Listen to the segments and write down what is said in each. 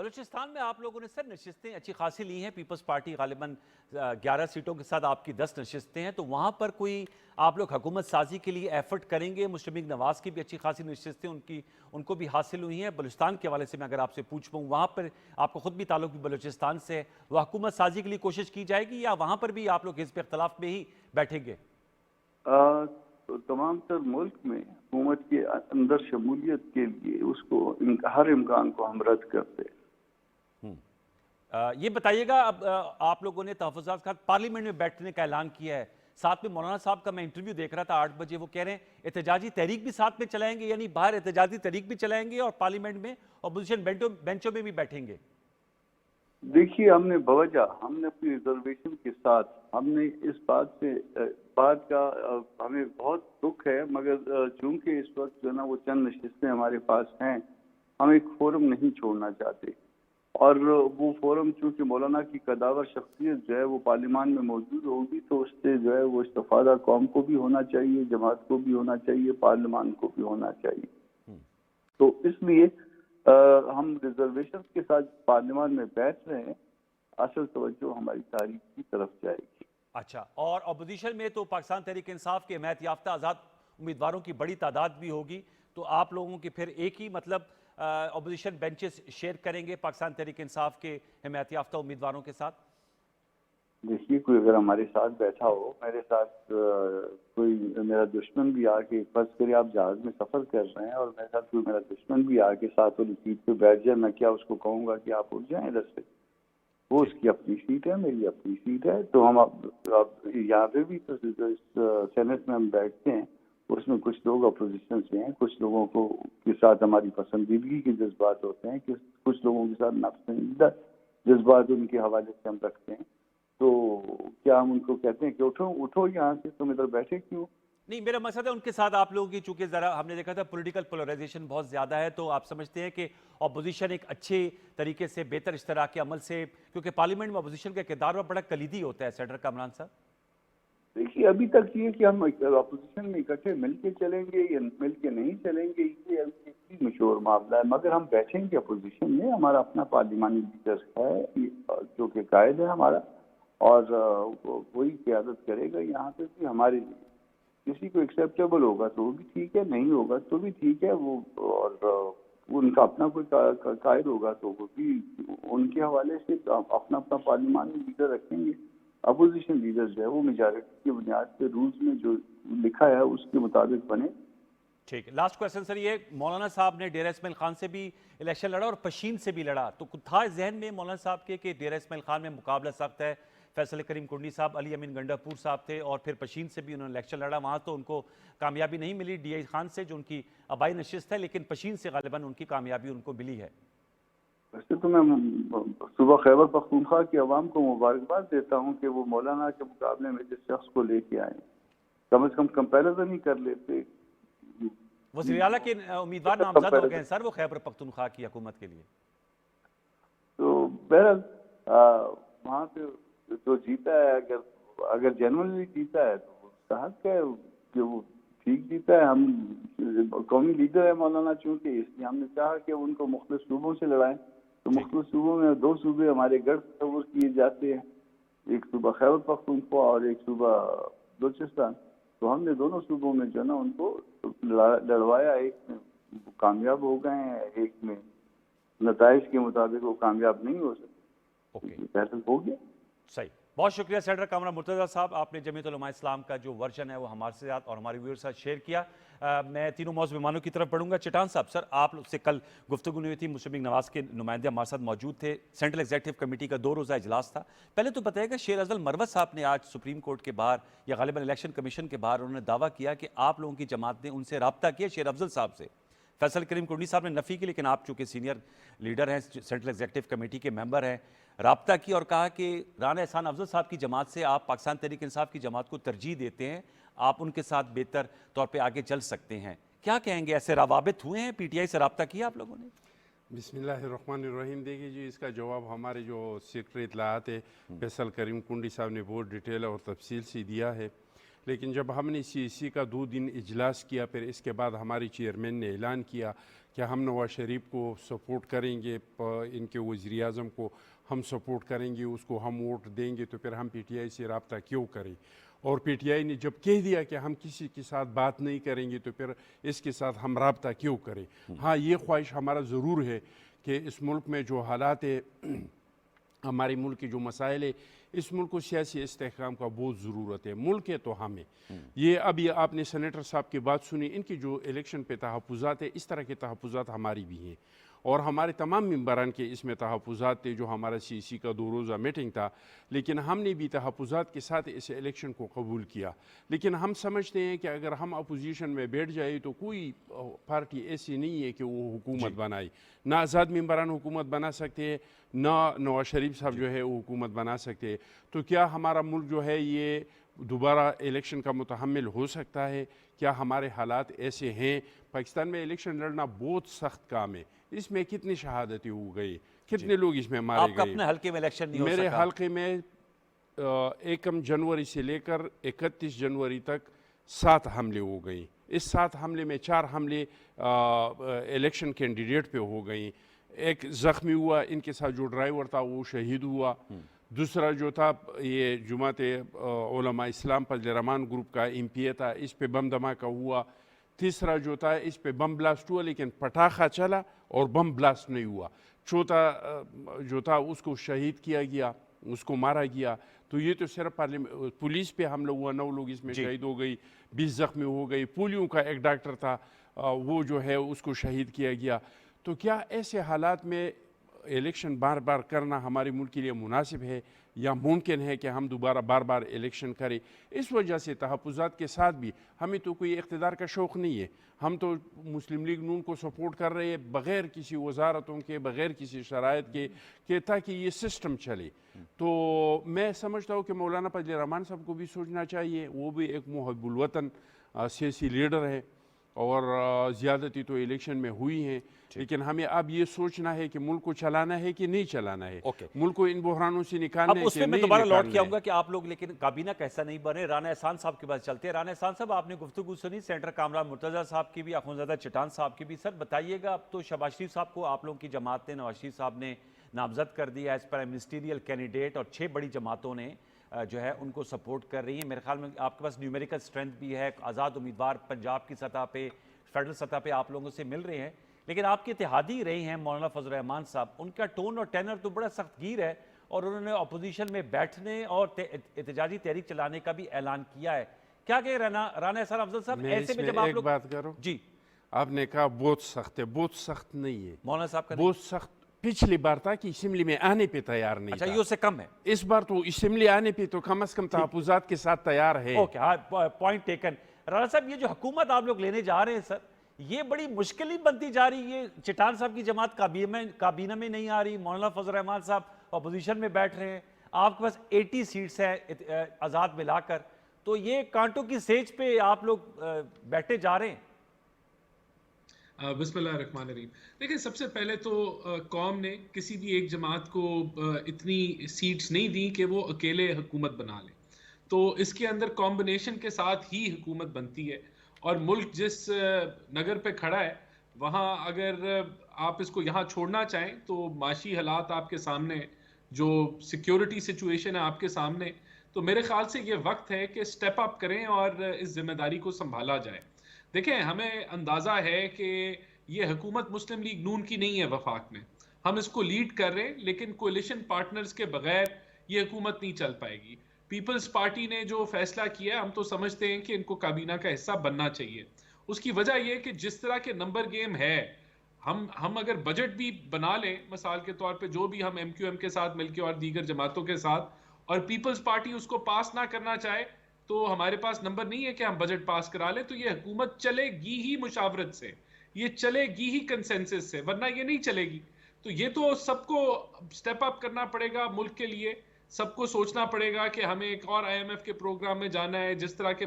بلوچستان میں آپ لوگوں نے سر نشستیں اچھی خاصی لی ہیں، پیپلز پارٹی غالباً 11 سیٹوں کے ساتھ آپ کی 10 نشستیں ہیں، تو وہاں پر کوئی آپ لوگ حکومت سازی کے لیے ایفرٹ کریں گے؟ مسلم لیگ نواز کی بھی اچھی خاصی نشستیں ان کو بھی حاصل ہوئی ہیں۔ بلوچستان کے حوالے سے میں اگر آپ سے پوچھ پاؤں، وہاں پر آپ کو خود بھی تعلق بھی بلوچستان سے ہے، وہ حکومت سازی کے لیے کوشش کی جائے گی یا وہاں پر بھی آپ لوگ حزب اختلاف میں ہی بیٹھیں گے؟ تو تمام تر ملک میں حکومت کے اندر شمولیت کے لیے اس کو ہر امکان کو ہم رد کرتے ہیں۔ یہ بتائیے گا، اب آپ لوگوں نے تحفظات کا پارلیمنٹ میں بیٹھنے کا اعلان کیا ہے، ساتھ میں مولانا صاحب کا میں انٹرویو دیکھ رہا تھا 8 بجے، وہ کہہ رہے ہیں احتجاجی تحریک بھی ساتھ میں چلائیں گے، یعنی باہر احتجاجی تحریک بھی چلائیں گے اور پارلیمنٹ میں اپوزیشن بینچوں میں بھی بیٹھیں گے۔ دیکھیے، ہم نے اپنی ریزرویشن کے ساتھ ہم نے اس بات کا ہمیں بہت دکھ ہے، مگر چونکہ اس وقت جو ہے نا وہ چند نشستیں ہمارے پاس ہیں، ہم ایک فورم نہیں چھوڑنا چاہتے، اور وہ فورم چونکہ مولانا کی قداور شخصیت جو ہے وہ پارلیمان میں موجود ہوگی، تو اس سے جو ہے وہ استفادہ قوم کو بھی ہونا چاہیے، جماعت کو بھی ہونا چاہیے، پارلیمان کو بھی ہونا چاہیے۔ تو اس لیے ہم ریزرویشن کے ساتھ پارلیمان میں بیٹھ رہے ہیں، اصل توجہ ہماری تاریخ کی طرف جائے گی۔ اچھا، اور اپوزیشن میں تو پاکستان تحریک انصاف کے حمایت یافتہ آزاد امیدواروں کی بڑی تعداد بھی ہوگی، تو آپ لوگوں کے پھر ایک ہی مطلب اپوزیشن بینچز شیئر کریں گے پاکستان تحریک انصاف کے حمایت یافتہ امیدواروں کے ساتھ؟ دیکھیے، کوئی اگر ہمارے ساتھ بیٹھا ہو، میرے ساتھ کوئی میرا دشمن بھی آ کے، فرض کرے آپ جہاز میں سفر کر رہے ہیں اور میرے ساتھ کوئی میرا دشمن بھی آ کے ساتھ والی سیٹ پہ بیٹھ جائے، میں کیا اس کو کہوں گا کہ آپ اٹھ جائیں ادھر سے؟ وہ اس کی اپنی سیٹ ہے، میری اپنی سیٹ ہے۔ تو ہم اب یہاں پہ بھی سینٹ میں ہم بیٹھتے ہیں، اس میں کچھ لوگ اپوزیشن سے ہیں، کچھ لوگوں کے ساتھ ہماری پسندیدگی کے جذبات ہوتے ہیں، کچھ لوگوں کے ساتھ ناپسندیدہ جذبات ان کے حوالے سے ہم رکھتے ہیں۔ تو کیا ہم ان کو کہتے ہیں کہ اٹھو یہاں سے، تم ادھر بیٹھے کیوں؟ نہیں، میرا مقصد ہے ان کے ساتھ آپ لوگوں کی، چونکہ ذرا ہم نے دیکھا تھا پولیٹیکل پولرائزیشن بہت زیادہ ہے، تو آپ سمجھتے ہیں کہ اپوزیشن ایک اچھے طریقے سے بہتر اشتراک کے عمل سے، کیونکہ پارلیمنٹ میں اپوزیشن کا کردار بڑا کلیدی ہوتا ہے سینیٹر کامران صاحب؟ دیکھیے، ابھی تک یہ کہ ہم اپوزیشن میں اکٹھے مل کے چلیں گے یا مل کے نہیں چلیں گے، یہ ابھی مشہور معاملہ ہے، مگر ہم بیٹھیں گے اپوزیشن میں۔ ہمارا اپنا پارلیمانی لیڈر ہے جو کہ قائد ہے ہمارا، اور وہی قیادت کرے گا یہاں پہ بھی ہمارے لیے۔ کسی کو ایکسیپٹیبل ہوگا تو وہ بھی ٹھیک ہے، نہیں ہوگا تو بھی ٹھیک ہے، وہ اور ان کا اپنا کوئی قائد ہوگا تو وہ بھی ان کے حوالے سے اپنا پارلیمانی لیڈر رکھیں گے۔ اپوزیشن لیڈر جو ہے وہ میجارٹی کی بنیاد پہ رولز میں جو لکھا ہے اس کے مطابق بنے۔ ٹھیک ہے، لاسٹ کویسچن سر، یہ مولانا صاحب نے ڈیرہ اسماعیل خان سے بھی الیکشن لڑا اور پشین سے بھی لڑا، تو تھا ذہن میں مولانا صاحب کے کہ ڈیرہ اسماعیل خان میں مقابلہ سخت ہے، فیصل کریم کنڈی صاحب، علی امین گنڈا پور صاحب تھے، اور پھر پشین سے بھی انہوں نے الیکشن لڑا، وہاں تو ان کو کامیابی نہیں ملی ڈی آئی خان سے جو ان کی آبائی نشست ہے، لیکن پشین سے غالباً ان کی کامیابی ان کو ملی ہے۔ ویسے تو میں صوبہ خیبر پختونخوا کی عوام کو مبارکباد دیتا ہوں کہ وہ مولانا کے مقابلے میں جس شخص کو لے کے آئے، کم از کم کمپیریزن ہی کر لیتے۔ وزیر اعلیٰ کے امیدوار نامزد ہو گئے ہیں سر وہ خیبر پختونخوا کی حکومت کے لیے۔ تو بہرحال وہاں پہ جو جیتا ہے، اگر جنرلی جیتا ہے تو اس کا حق ہے کہ وہ ٹھیک جیتا ہے۔ ہم قومی لیڈر ہے مولانا، چونکہ اس لیے ہم نے چاہا کہ ان کو مختلف صوبوں سے لڑائیں، تو مختلف صوبوں میں 2 صوبے ہمارے گڑھ تصور کیے جاتے ہیں، ایک صوبہ خیبر پختونخوا اور ایک صوبہ بلوچستان۔ تو ہم نے دونوں صوبوں میں جو ہے نا ان کو لڑوایا، ایک میں کامیاب ہو گئے ہیں، ایک میں نتائج کے مطابق وہ کامیاب نہیں ہو سکتے، فیصل ہو گیا۔ صحیح، بہت شکریہ سینیٹر کامران مرتضیٰ صاحب، آپ نے جمعیت علماء اسلام کا جو ورژن ہے وہ ہمارے ساتھ اور ہمارے ویور ساتھ شیئر کیا۔ میں تینوں موضوع مہمانوں کی طرف بڑھوں گا۔ چٹان صاحب، سر آپ سے کل گفتگو ہوئی تھی، مسلم لیگ نواز کے نمائندے ہمارے ساتھ موجود تھے، سینٹرل ایگزیکٹو کمیٹی کا 2 روزہ اجلاس تھا۔ پہلے تو بتائیے گا، شیر افضل مروت صاحب نے آج سپریم کورٹ کے باہر یا غالباً الیکشن کمیشن کے باہر انہوں نے دعویٰ کیا کہ آپ لوگوں کی جماعت نے ان سے رابطہ کیا شیر افضل صاحب سے۔ فیصل کریم کنڈی صاحب نے نفی کی، لیکن آپ چونکہ سینئر لیڈر ہیں، سینٹرل ایگزیکٹو کمیٹی کے ممبر ہیں، رابطہ کی اور کہا کہ رانا احسان افضل صاحب کی جماعت سے آپ پاکستان تحریک انصاف کی جماعت کو ترجیح دیتے ہیں، آپ ان کے ساتھ بہتر طور پہ آگے چل سکتے ہیں۔ کیا کہیں گے، ایسے روابط ہوئے ہیں؟ پی ٹی آئی سے رابطہ کیا آپ لوگوں نے؟ بسم اللہ الرحمن الرحیم۔ دیکھیے جی، اس کا جواب ہمارے جو سیکرٹری اطلاعات ہے فیصل کریم کنڈی صاحب نے بہت ڈیٹیل اور تفصیل سے دیا ہے۔ لیکن جب ہم نے CAC کا 2 دن اجلاس کیا، پھر اس کے بعد ہماری چیئرمین نے اعلان کیا کہ ہم نواز شریف کو سپورٹ کریں گے، ان کے وزیر اعظم کو ہم سپورٹ کریں گے، اس کو ہم ووٹ دیں گے، تو پھر ہم PTI سے رابطہ کیوں کریں؟ اور PTI نے جب کہہ دیا کہ ہم کسی کے ساتھ بات نہیں کریں گے تو پھر اس کے ساتھ ہم رابطہ کیوں کریں؟ ہاں، یہ خواہش ہمارا ضرور ہے کہ اس ملک میں جو حالات ہے، ہمارے ملک کے جو مسائل ہے، اس ملک کو سیاسی استحکام کا بہت ضرورت ہے۔ ملک ہے تو ہمیں یہ ابھی آپ نے سینیٹر صاحب کی بات سنی، ان کی جو الیکشن پہ تحفظات ہے، اس طرح کے تحفظات ہماری بھی ہیں، اور ہمارے تمام ممبران کے اس میں تحفظات تھے جو ہمارا CAC کا 2 روزہ میٹنگ تھا، لیکن ہم نے بھی تحفظات کے ساتھ اس الیکشن کو قبول کیا۔ لیکن ہم سمجھتے ہیں کہ اگر ہم اپوزیشن میں بیٹھ جائے تو کوئی پارٹی ایسی نہیں ہے کہ وہ حکومت بنائے، نہ آزاد ممبران حکومت بنا سکتے ہیں، نہ نواز شریف صاحب جو ہے وہ حکومت بنا سکتے ہیں۔ تو کیا ہمارا ملک جو ہے یہ دوبارہ الیکشن کا متحمل ہو سکتا ہے؟ کیا ہمارے حالات ایسے ہیں؟ پاکستان میں الیکشن لڑنا بہت سخت کام ہے، اس میں کتنی شہادتیں ہو گئی، کتنے لوگ اس میں مارے آپ کا گئے۔ اپنے حلقے میں الیکشن نہیں ہو میرے سکا؟ حلقے میں 1 جنوری سے لے کر 31 جنوری تک 7 حملے ہو گئیں۔ اس 7 حملے میں 4 حملے الیکشن کینڈیڈیٹ پہ ہو گئیں، ایک زخمی ہوا، ان کے ساتھ جو ڈرائیور تھا وہ شہید ہوا، دوسرا جو تھا یہ جماعت علماء اسلام فضل الرحمان گروپ کا MPA تھا، اس پہ بم دھماکہ ہوا، تیسرا جو تھا اس پہ بم بلاسٹ ہوا لیکن پٹاخہ چلا اور بم بلاسٹ نہیں ہوا، چوتھا جو تھا اس کو شہید کیا گیا، اس کو مارا گیا۔ تو یہ تو صرف پولیس پہ حملہ ہوا، 9 لوگ اس میں شہید ہو گئی، 20 زخمی ہو گئی، پولیو کا ایک ڈاکٹر تھا وہ جو ہے اس کو شہید کیا گیا۔ تو کیا ایسے حالات میں الیکشن بار بار کرنا ہمارے ملک کے لیے مناسب ہے یا ممکن ہے کہ ہم دوبارہ بار بار الیکشن کریں؟ اس وجہ سے تحفظات کے ساتھ بھی ہمیں تو کوئی اقتدار کا شوق نہیں ہے، ہم تو مسلم لیگ نون کو سپورٹ کر رہے ہیں بغیر کسی وزارتوں کے، بغیر کسی شرائط کے، کہ تاکہ یہ سسٹم چلے۔ تو میں سمجھتا ہوں کہ مولانا فضل الرحمان صاحب کو بھی سوچنا چاہیے، وہ بھی ایک محب الوطن سیاسی لیڈر ہے، اور زیادتی تو الیکشن میں ہوئی ہیں، لیکن ہمیں اب یہ سوچنا ہے کہ ملک کو چلانا ہے کہ نہیں چلانا ہے، ملک کو ان بحرانوں سے نکالنا ہے اب اس کہ میں نہیں دوبارہ لوٹ نکالنا کے ہے۔ آؤں گا کہ آپ لوگ لیکن کابینہ کیسا نہیں بنے۔ رانا احسان صاحب کے پاس چلتے ہیں۔ رانا احسان صاحب، آپ نے گفتگو سنی سینیٹر کامران مرتضیٰ صاحب کی بھی، اخونزادہ چٹان صاحب کی بھی۔ سر بتائیے گا، اب تو شہباز شریف صاحب کو آپ لوگوں کی جماعت نے، نواز شریف صاحب نے نامزد کر دیا ایز پر منسٹریل کینڈیڈیٹ، اور 6 بڑی جماعتوں نے جو ہے ان کو سپورٹ کر رہی ہیں۔ میرے خیال میں آپ کے پاس نیومیریکل اسٹرینتھ بھی ہے، آزاد امیدوار پنجاب کی سطح پہ، فیڈرل سطح پہ آپ لوگوں سے مل رہے ہیں، لیکن آپ کے اتحادی رہے ہیں مولانا فضل الرحمان صاحب، ان کا ٹون اور ٹینر تو بڑا سخت گیر ہے، اور انہوں نے اپوزیشن میں بیٹھنے اور احتجاجی تحریک چلانے کا بھی اعلان کیا ہے۔ کیا کہ رانا احسان افضل صاحب، میں ایسے اس میں میں جب آپ ایک لوگ بات کروں، جی آپ نے کہا بہت سخت ہے، بہت سخت نہیں ہے، مولانا صاحب کا بہت سخت پچھلی بار تھا کہ اسمبلی میں آنے پہ تیار نہیں اچھا، تھا، یہ اس سے کم ہے۔ اس بار تو اسمبلی آنے پہ تو کم از کم تحفظات کے ساتھ تیار ہے۔ اوکے، ہاں، پوائنٹ ٹیکن۔ رانا صاحب، یہ جو حکومت آپ لوگ لینے جا رہے ہیں سر، یہ بڑی مشکل ہی بنتی جا رہی ہے۔ چٹان صاحب کی جماعت کابینہ میں نہیں آ رہی، مولانا فضل الرحمان صاحب اپوزیشن میں بیٹھ رہے ہیں، آپ کے پاس 80 سیٹس ہیں آزاد ملا کر، تو یہ کانٹوں کی سیج پہ آپ لوگ بیٹھے جا رہے ہیں۔ بسم اللہ الرحمن الرحیم۔ دیکھیں، سب سے پہلے تو قوم نے کسی بھی ایک جماعت کو اتنی سیٹس نہیں دی کہ وہ اکیلے حکومت بنا لے، تو اس کے اندر کمبینیشن کے ساتھ ہی حکومت بنتی ہے، اور ملک جس نگر پہ کھڑا ہے وہاں اگر آپ اس کو یہاں چھوڑنا چاہیں تو معاشی حالات آپ کے سامنے، جو سیکیورٹی سچویشن ہے آپ کے سامنے، تو میرے خیال سے یہ وقت ہے کہ سٹیپ اپ کریں اور اس ذمہ داری کو سنبھالا جائے۔ دیکھیں، ہمیں اندازہ ہے کہ یہ حکومت مسلم لیگ نون کی نہیں ہے وفاق میں، ہم اس کو لیڈ کر رہے ہیں، لیکن کولیشن پارٹنرز کے بغیر یہ حکومت نہیں چل پائے گی۔ پیپلز پارٹی نے جو فیصلہ کیا ہے، ہم تو سمجھتے ہیں کہ ان کو کابینہ کا حصہ بننا چاہیے۔ اس کی وجہ یہ کہ جس طرح کے نمبر گیم ہے، ہم اگر بجٹ بھی بنا لیں مثال کے طور پہ، جو بھی ہم MQM کے ساتھ مل کے اور دیگر جماعتوں کے ساتھ، اور پیپلز پارٹی اس کو پاس نہ کرنا چاہے، تو ہمارے پاس نمبر نہیں ہے کہ ہم بجٹ پاس کرا لیں، تو یہ حکومت چلے گی ہی مشاورت سے، یہ چلے گی ہی کنسنسس سے، ورنہ یہ نہیں چلے گی۔ تو یہ تو سب کو سٹیپ اپ کرنا پڑے گا ملک کے لیے، سب کو سوچنا پڑے گا کہ ہمیں ایک اور IMF کے پروگرام میں جانا ہے، جس طرح کے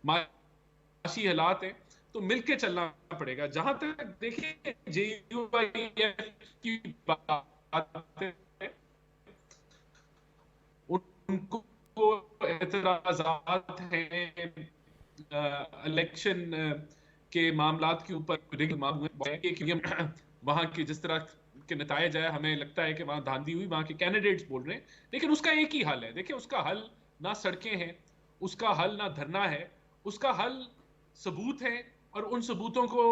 معاشی حالات ہیں، تو مل کے چلنا پڑے گا۔ جہاں تک دیکھیں JUIF کی بات ہے، ان کو کو اعتراضات ہیں الیکشن کے معاملات کے اوپر، وہاں کے جس طرح کے نتائج آئے ہمیں لگتا ہے کہ وہاں دھاندلی ہوئی، وہاں کے کینڈیڈیٹس بول رہے ہیں، لیکن اس کا ایک ہی حل ہے. دیکھیں اس کا حل نہ سڑکیں ہیں، اس کا حل نہ دھرنا ہے، اس کا حل ثبوت ہے، اور ان ثبوتوں کو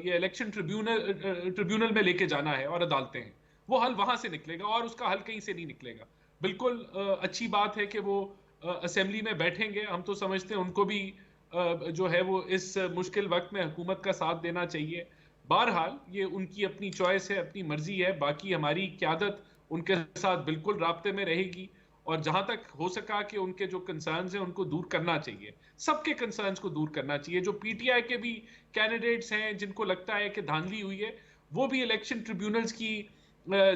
یہ الیکشن ٹریبیونل میں لے کے جانا ہے اور عدالتیں ہیں. وہ حل وہاں سے نکلے گا اور اس کا حل کہیں سے نہیں نکلے گا. بالکل اچھی بات ہے کہ وہ اسمبلی میں بیٹھیں گے. ہم تو سمجھتے ہیں ان کو بھی جو ہے وہ اس مشکل وقت میں حکومت کا ساتھ دینا چاہیے. بہرحال یہ ان کی اپنی چوائس ہے، اپنی مرضی ہے. باقی ہماری قیادت ان کے ساتھ بالکل رابطے میں رہے گی، اور جہاں تک ہو سکا کہ ان کے جو کنسرنز ہیں ان کو دور کرنا چاہیے، سب کے کنسرنز کو دور کرنا چاہیے. جو پی ٹی آئی کے بھی کینڈیڈیٹس ہیں جن کو لگتا ہے کہ دھاندلی ہوئی ہے، وہ بھی الیکشن ٹریبیونلز کی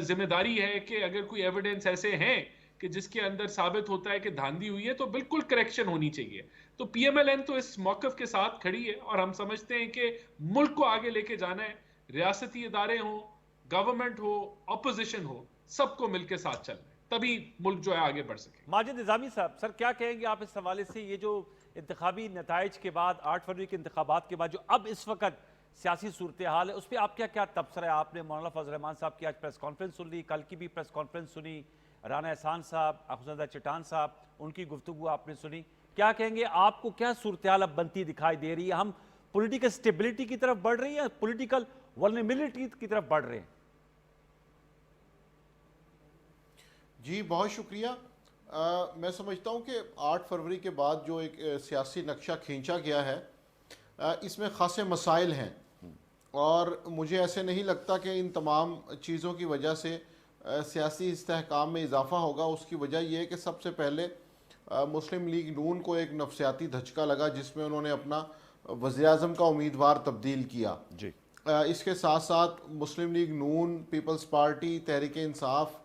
ذمہ داری ہے کہ اگر کوئی ایویڈنس ایسے ہیں کہ جس کے اندر ثابت ہوتا ہے کہ دھاندلی ہوئی ہے تو بالکل کریکشن ہونی چاہیے. تو پی ایم ایل این تو اس موقف کے ساتھ کھڑی ہے، اور ہم سمجھتے ہیں کہ ملک کو آگے لے کے جانا ہے. ریاستی ادارے ہوں، گورنمنٹ ہو، اپوزیشن ہو، سب کو مل کے ساتھ چلنا ہے، تبھی ملک جو ہے آگے بڑھ سکے. ماجد نظامی صاحب، سر کیا کہیں گے آپ اس حوالے سے؟ یہ جو انتخابی نتائج کے بعد 8 فروری کے انتخابات کے بعد جو اب اس وقت سیاسی صورتحال ہے، اس پہ آپ کیا تبصرہ ہے؟ آپ نے مولانا فضل الرحمان صاحب کی آج پریس کانفرنس سن لی، کل کی بھی پریس کانفرنس سنی، رانا احسان صاحب، اخوندزادہ چٹان صاحب، ان کی گفتگو آپ نے سنی. کیا کہیں گے؟ آپ کو کیا صورتحال اب بنتی دکھائی دے رہی ہے؟ ہم پولیٹیکل سٹیبلٹی کی طرف بڑھ رہی ہیں یا پولیٹیکل ولنریبلٹی کی طرف بڑھ رہے ہیں؟ جی بہت شکریہ. میں سمجھتا ہوں کہ 8 فروری کے بعد جو ایک سیاسی نقشہ کھینچا گیا ہے، اس میں خاصے مسائل ہیں، اور مجھے ایسے نہیں لگتا کہ ان تمام چیزوں کی وجہ سے سیاسی استحکام میں اضافہ ہوگا. اس کی وجہ یہ ہے کہ سب سے پہلے مسلم لیگ نون کو ایک نفسیاتی دھچکا لگا جس میں انہوں نے اپنا وزیر اعظم کا امیدوار تبدیل کیا. جی. اس کے ساتھ ساتھ مسلم لیگ نون، پیپلز پارٹی، تحریک انصاف،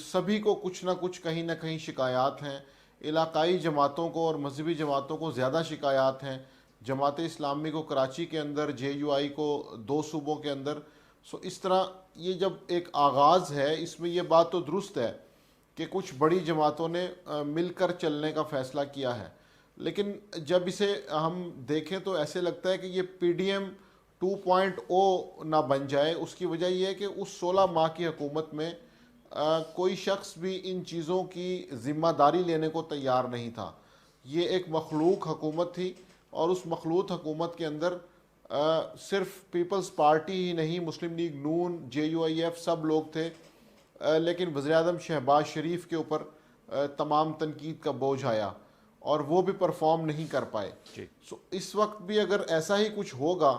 سبھی کو کچھ نہ کچھ کہیں نہ کہیں شکایات ہیں. علاقائی جماعتوں کو اور مذہبی جماعتوں کو زیادہ شکایات ہیں. جماعت اسلامی کو کراچی کے اندر، جے یو آئی کو 2 صوبوں کے اندر. اس طرح یہ جب ایک آغاز ہے، اس میں یہ بات تو درست ہے کہ کچھ بڑی جماعتوں نے مل کر چلنے کا فیصلہ کیا ہے، لیکن جب اسے ہم دیکھیں تو ایسے لگتا ہے کہ یہ پی ڈی ایم 2.0 نہ بن جائے. اس کی وجہ یہ ہے کہ اس 16 ماہ کی حکومت میں کوئی شخص بھی ان چیزوں کی ذمہ داری لینے کو تیار نہیں تھا. یہ ایک مخلوق حکومت تھی، اور اس مخلوط حکومت کے اندر صرف پیپلز پارٹی ہی نہیں، مسلم لیگ نون، جے یو آئی ایف، سب لوگ تھے، لیکن وزیر اعظم شہباز شریف کے اوپر تمام تنقید کا بوجھ آیا اور وہ بھی پرفارم نہیں کر پائے. اس وقت بھی اگر ایسا ہی کچھ ہوگا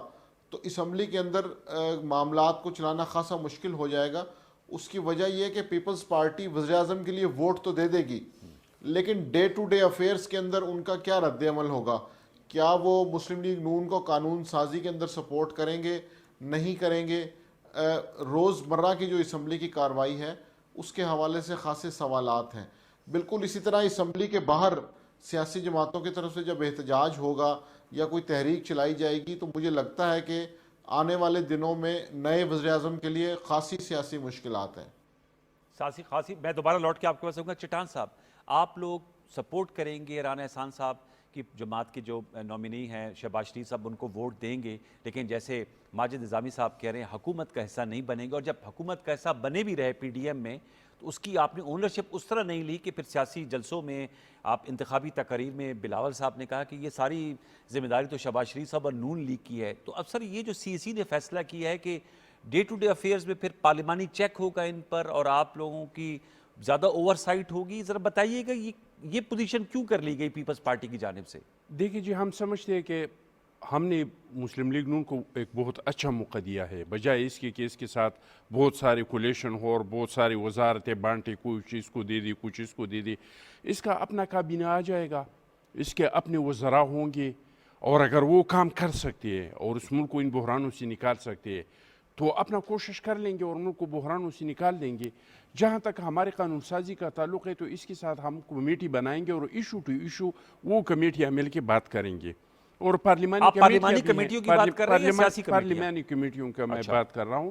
تو اسمبلی کے اندر معاملات کو چلانا خاصا مشکل ہو جائے گا. اس کی وجہ یہ ہے کہ پیپلز پارٹی وزیر اعظم کے لیے ووٹ تو دے دے گی، لیکن ڈے ٹو ڈے افیئرس کے اندر ان کا کیا رد عمل ہوگا؟ کیا وہ مسلم لیگ نون کو قانون سازی کے اندر سپورٹ کریں گے، نہیں کریں گے؟ روز مرہ کی جو اسمبلی کی کارروائی ہے اس کے حوالے سے خاصے سوالات ہیں. بالکل اسی طرح اسمبلی کے باہر سیاسی جماعتوں کی طرف سے جب احتجاج ہوگا یا کوئی تحریک چلائی جائے گی تو مجھے لگتا ہے کہ آنے والے دنوں میں نئے وزیر اعظم کے لیے خاصی سیاسی مشکلات ہیں. خاصی میں دوبارہ لوٹ کے آپ کے پاس آؤں گا. چٹان صاحب، آپ لوگ سپورٹ کریں گے رانا احسان صاحب کی جماعت کے جو نومینی ہیں شہباز شریف صاحب، ان کو ووٹ دیں گے، لیکن جیسے ماجد نظامی صاحب کہہ رہے ہیں حکومت کا حصہ نہیں بنیں گے، اور جب حکومت کا حصہ بنے بھی رہے پی ڈی ایم میں تو اس کی آپ نے اونرشپ اس طرح نہیں لی کہ پھر سیاسی جلسوں میں آپ انتخابی تقاریر میں بلاول صاحب نے کہا کہ یہ ساری ذمہ داری تو شہباز شریف صاحب اور نون لیگ کی ہے. تو اب سر یہ جو سی سی نے فیصلہ کیا ہے کہ ڈے ٹو ڈے افیئرز میں پھر پارلیمانی چیک ہوگا ان پر اور آپ لوگوں کی زیادہ اوور سائٹ ہوگی، ذرا بتائیے گا یہ پوزیشن کیوں کر لی گئی پیپلز پارٹی کی جانب سے؟ دیکھیے جی، ہم سمجھتے ہیں کہ ہم نے مسلم لیگ نون کو ایک بہت اچھا موقع دیا ہے، بجائے اس کے کہ اس کے ساتھ بہت سارے کولیشن ہو اور بہت ساری وزارتیں بانٹیں، کچھ اس کو دے دی کچھ اس کو دے دی. اس کا اپنا کابینہ آ جائے گا، اس کے اپنے وزراء ہوں گے، اور اگر وہ کام کر سکتے ہیں اور اس ملک کو ان بحرانوں سے نکال سکتے ہیں تو اپنا کوشش کر لیں گے اور ملک کو بحرانوں سے نکال دیں گے. جہاں تک ہمارے قانون سازی کا تعلق ہے تو اس کے ساتھ ہم کمیٹی بنائیں گے اور ایشو ٹو ایشو وہ کمیٹیاں مل کے بات کریں گے. اور پارلیمانی کمیٹیوں کی بات کر رہے ہیں یا سیاسی کمیٹیاں؟ پارلیمانی کمیٹیوں کا میں بات کر رہا ہوں.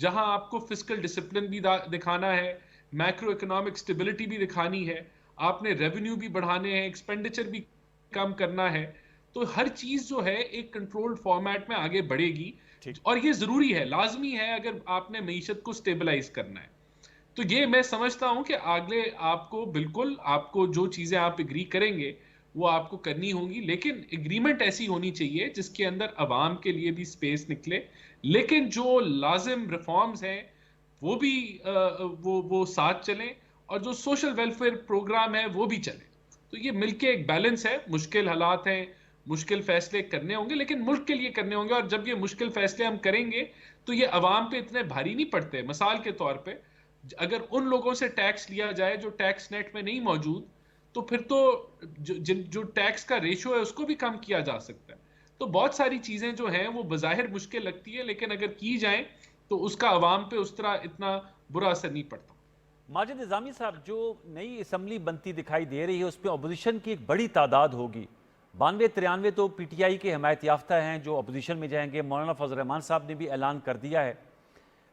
جہاں آپ کو فسکل ڈسپلن بھی دکھانا ہے, میکرو اکنامک اسٹیبلٹی بھی دکھانی ہے, آپ نے ریونیو بھی بڑھانے ہیں, ایکسپینڈیچر بھی کم کرنا ہے, تو ہر چیز جو ہے ایک کنٹرولڈ فارمیٹ میں آگے بڑھے گی. اور یہ ضروری ہے, لازمی ہے اگر آپ نے معیشت کو سٹیبلائز کرنا ہے. تو یہ میں سمجھتا ہوں کہ آگے آپ کو بالکل, آپ کو جو چیزیں آپ اگری کریں گے وہ آپ کو کرنی ہوں گی, لیکن اگریمنٹ ایسی ہونی چاہیے جس کے اندر عوام کے لیے بھی سپیس نکلے, لیکن جو لازم ریفارمز ہیں وہ بھی وہ ساتھ چلیں, اور جو سوشل ویلفیئر پروگرام ہے وہ بھی چلیں. تو یہ مل کے ایک بیلنس ہے. مشکل حالات ہیں, مشکل فیصلے کرنے ہوں گے, لیکن ملک کے لیے کرنے ہوں گے, اور جب یہ مشکل فیصلے ہم کریں گے تو یہ عوام پہ اتنے بھاری نہیں پڑتے. مثال کے طور پہ اگر ان لوگوں سے ٹیکس لیا جائے جو ٹیکس نیٹ میں نہیں موجود, تو پھر تو جو ٹیکس کا ریشو ہے اس کو بھی کم کیا جا سکتا ہے. تو بہت ساری چیزیں جو ہیں وہ بظاہر مشکل لگتی ہے, لیکن اگر کی جائیں تو اس کا عوام پہ اس طرح اتنا برا اثر نہیں پڑتا. ماجد نظامی صاحب, جو نئی اسمبلی بنتی دکھائی دے رہی ہے اس پہ اپوزیشن کی ایک بڑی تعداد ہوگی. 92-93 تو پی ٹی آئی کے حمایت یافتہ ہیں جو اپوزیشن میں جائیں گے. مولانا فضل الرحمان صاحب نے بھی اعلان کر دیا ہے.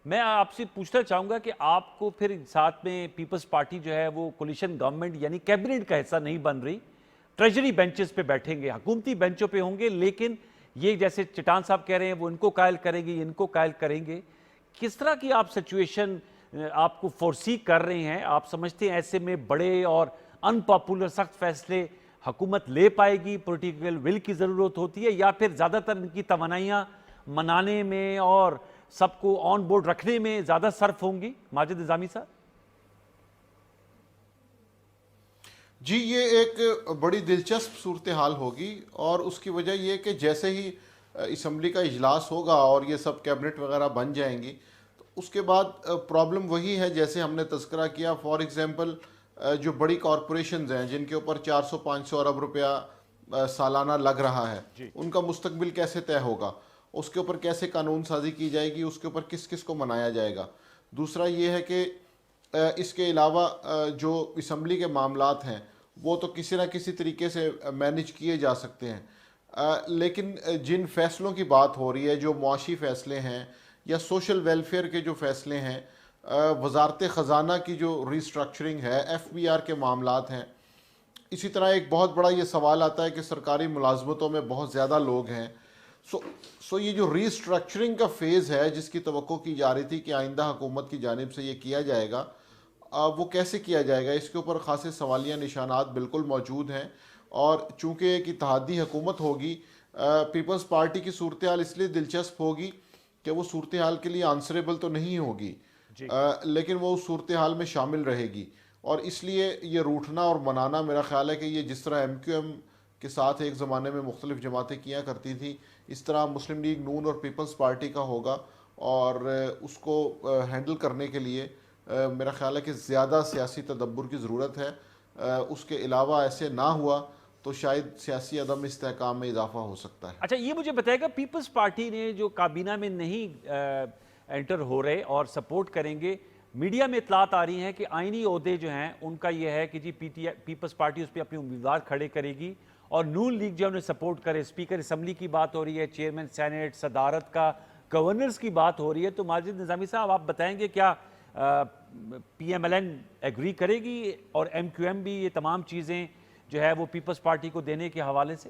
میں آپ سے پوچھنا چاہوں گا کہ آپ کو پھر ساتھ میں پیپلز پارٹی جو ہے وہ کولیشن گورنمنٹ یعنی کیبنٹ کا حصہ نہیں بن رہی, ٹریجری بینچز پہ بیٹھیں گے, حکومتی بینچوں پہ ہوں گے, لیکن یہ جیسے چٹان صاحب کہہ رہے ہیں وہ ان کو قائل کریں گے, ان کو قائل کریں گے. کس طرح کی آپ سچویشن آپ کو فورسی کر رہے ہیں؟ آپ سمجھتے ہیں ایسے میں بڑے اور ان پاپولر سخت فیصلے حکومت لے پائے گی؟ پولیٹیکل ول کی ضرورت ہوتی ہے, یا پھر زیادہ تر ان کی توانائیاں منانے میں اور سب کو آن بورڈ رکھنے میں زیادہ صرف ہوں گی؟ ماجد نظامی صاحب. جی, یہ ایک بڑی دلچسپ صورتحال ہوگی, اور اس کی وجہ یہ کہ جیسے ہی اسمبلی کا اجلاس ہوگا اور یہ سب کیبنٹ وغیرہ بن جائیں گی, تو اس کے بعد پرابلم وہی ہے جیسے ہم نے تذکرہ کیا. فار ایگزامپل جو بڑی کارپوریشنز ہیں جن کے اوپر 400-500 ارب روپیہ سالانہ لگ رہا ہے, ان کا مستقبل کیسے طے ہوگا, اس کے اوپر کیسے قانون سازی کی جائے گی, اس کے اوپر کس کس کو منایا جائے گا. دوسرا یہ ہے کہ اس کے علاوہ جو اسمبلی کے معاملات ہیں وہ تو کسی نہ کسی طریقے سے مینیج کیے جا سکتے ہیں, لیکن جن فیصلوں کی بات ہو رہی ہے, جو معاشی فیصلے ہیں یا سوشل ویلفیئر کے جو فیصلے ہیں, وزارت خزانہ کی جو ریسٹرکچرنگ ہے, ایف بی آر کے معاملات ہیں, اسی طرح ایک بہت بڑا یہ سوال آتا ہے کہ سرکاری ملازمتوں میں بہت زیادہ لوگ ہیں. سو یہ جو ریسٹرکچرنگ کا فیز ہے جس کی توقع کی جا رہی تھی کہ آئندہ حکومت کی جانب سے یہ کیا جائے گا, وہ کیسے کیا جائے گا, اس کے اوپر خاصے سوالیہ نشانات بالکل موجود ہیں. اور چونکہ ایک اتحادی حکومت ہوگی, پیپلز پارٹی کی صورتحال اس لیے دلچسپ ہوگی کہ وہ صورتحال کے لیے آنسریبل تو نہیں ہوگی, لیکن وہ اس صورتحال میں شامل رہے گی. اور اس لیے یہ روٹھنا اور منانا, میرا خیال ہے کہ یہ جس طرح ایم کیو ایم کے ساتھ ایک زمانے میں مختلف جماعتیں کیا کرتی تھیں, اس طرح مسلم لیگ نون اور پیپلز پارٹی کا ہوگا. اور اس کو ہینڈل کرنے کے لیے میرا خیال ہے کہ زیادہ سیاسی تدبر کی ضرورت ہے. اس کے علاوہ ایسے نہ ہوا تو شاید سیاسی عدم استحکام میں اضافہ ہو سکتا ہے. اچھا, یہ مجھے بتائے گا, پیپلز پارٹی نے جو کابینہ میں نہیں انٹر ہو رہے اور سپورٹ کریں گے, میڈیا میں اطلاعات آ رہی ہیں کہ آئینی عہدے جو ہیں ان کا یہ ہے کہ جی پیپلز پارٹی اس پہ اپنی امیدوار کھڑے کرے گی, اور نون لیگ جو انہیں سپورٹ کرے. اسپیکر اسمبلی کی بات ہو رہی ہے, چیئرمین سینٹ, صدارت کا, گورنرز کی بات ہو رہی ہے. تو ماجد نظامی صاحب آپ بتائیں گے کیا P M L N agree کرے گی اور ایم کیو ایم بھی یہ تمام چیزیں جو ہے وہ پیپلز پارٹی کو دینے کے حوالے سے؟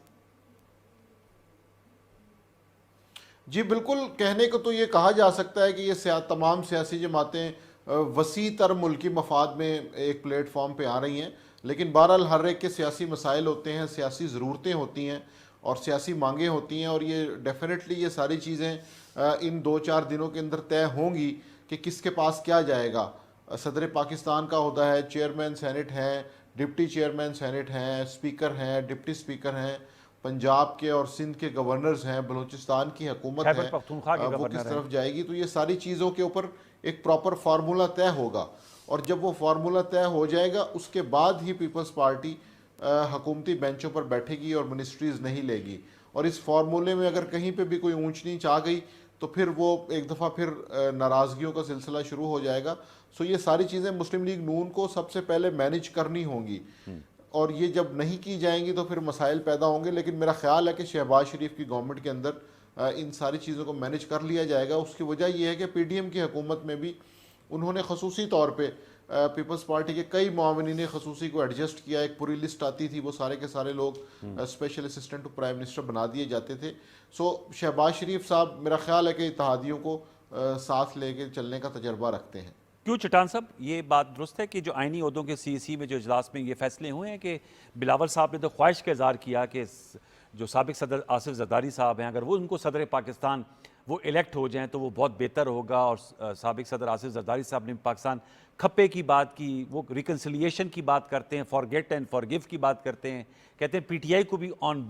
جی بالکل, کہنے کو تو یہ کہا جا سکتا ہے کہ یہ تمام سیاسی جماعتیں وسیع تر ملکی مفاد میں ایک پلیٹ فارم پہ آ رہی ہیں, لیکن بہرحال ہر ایک کے سیاسی مسائل ہوتے ہیں, سیاسی ضرورتیں ہوتی ہیں اور سیاسی مانگیں ہوتی ہیں, اور یہ ڈیفینیٹلی یہ ساری چیزیں ان 2-4 دنوں کے اندر طے ہوں گی کہ کس کے پاس کیا جائے گا. صدر پاکستان کا عہدہ ہے, چیئرمین سینٹ ہیں, ڈپٹی چیئرمین سینٹ ہیں, اسپیکر ہیں, ڈپٹی اسپیکر ہیں, پنجاب کے اور سندھ کے گورنرز ہیں, بلوچستان کی حکومت ہے وہ کس طرف جائے گی. تو یہ ساری چیزوں کے اوپر ایک پراپر فارمولہ طے ہوگا, اور جب وہ فارمولہ طے ہو جائے گا اس کے بعد ہی پیپلز پارٹی حکومتی بینچوں پر بیٹھے گی اور منسٹریز نہیں لے گی. اور اس فارمولے میں اگر کہیں پہ بھی کوئی اونچ نیچ آ گئی تو پھر وہ ایک دفعہ پھر ناراضگیوں کا سلسلہ شروع ہو جائے گا. سو یہ ساری چیزیں مسلم لیگ نون کو سب سے پہلے مینیج کرنی ہوں گی, اور یہ جب نہیں کی جائیں گی تو پھر مسائل پیدا ہوں گے. لیکن میرا خیال ہے کہ شہباز شریف کی گورنمنٹ کے اندر ان ساری چیزوں کو مینیج کر لیا جائے گا. اس کی وجہ یہ ہے کہ پی ڈی ایم کی حکومت میں بھی انہوں نے خصوصی طور پہ پیپلز پارٹی کے کئی معاونین خصوصی کو ایڈجسٹ کیا. ایک پوری لسٹ آتی تھی, وہ سارے کے سارے لوگ special assistant to prime minister بنا دیے جاتے تھے. سو شہباز شریف صاحب میرا خیال ہے کہ اتحادیوں کو ساتھ لے کے چلنے کا تجربہ رکھتے ہیں. کیوں چٹان صاحب یہ بات درست ہے کہ جو آئینی عہدوں کے سی سی میں جو اجلاس میں یہ فیصلے ہوئے ہیں کہ بلاول صاحب نے تو خواہش کا اظہار کیا کہ جو سابق صدر آصف زرداری صاحب ہیں اگر وہ ان کو صدر پاکستان وہ الیکٹ ہو جائیں تو وہ بہت بہتر ہوگا. اور سابق صدر آصف زرداری صاحب نے پاکستان کھپے کی بات کی, وہ ریکنسیلیشن کی بات کرتے ہیں, فارگیٹ اینڈ فارگیو کی بات کرتے ہیں, کہتے ہیں پی ٹی آئی کو بھی آن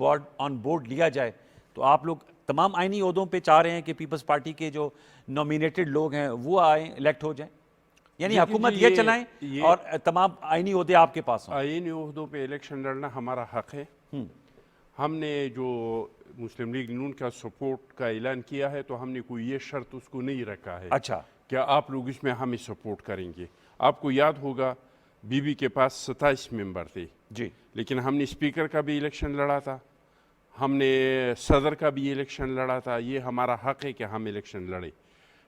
بورڈ لیا جائے. تو آپ لوگ تمام آئینی عہدوں پہ چاہ رہے ہیں کہ پیپلز پارٹی کے جو نومینیٹڈ لوگ ہیں وہ آئیں, الیکٹ ہو جائیں, یعنی حکومت یہ چلائیں اور تمام آئینی عہدے آپ کے پاس ہوں. آئینی عہدوں پہ الیکشن لڑنا ہمارا حق ہے. ہم نے جو مسلم لیگ نون کا سپورٹ کا اعلان کیا ہے تو ہم نے کوئی یہ شرط اس کو نہیں رکھا ہے اچھا کہ آپ لوگ اس میں ہمیں سپورٹ کریں گے. آپ کو یاد ہوگا بی بی کے پاس 27 ممبر تھے جی, لیکن ہم نے اسپیکر کا بھی الیکشن لڑا تھا, ہم نے صدر کا بھی الیکشن لڑا تھا. یہ ہمارا حق ہے کہ ہم الیکشن لڑیں.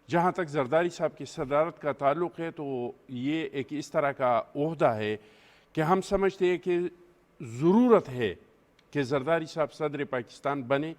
جہاں تک زرداری صاحب کی صدارت کا تعلق ہے تو یہ ایک اس طرح کا عہدہ ہے کہ ہم سمجھتے ہیں کہ ضرورت ہے کہ زرداری صاحب صدر پاکستان بنے,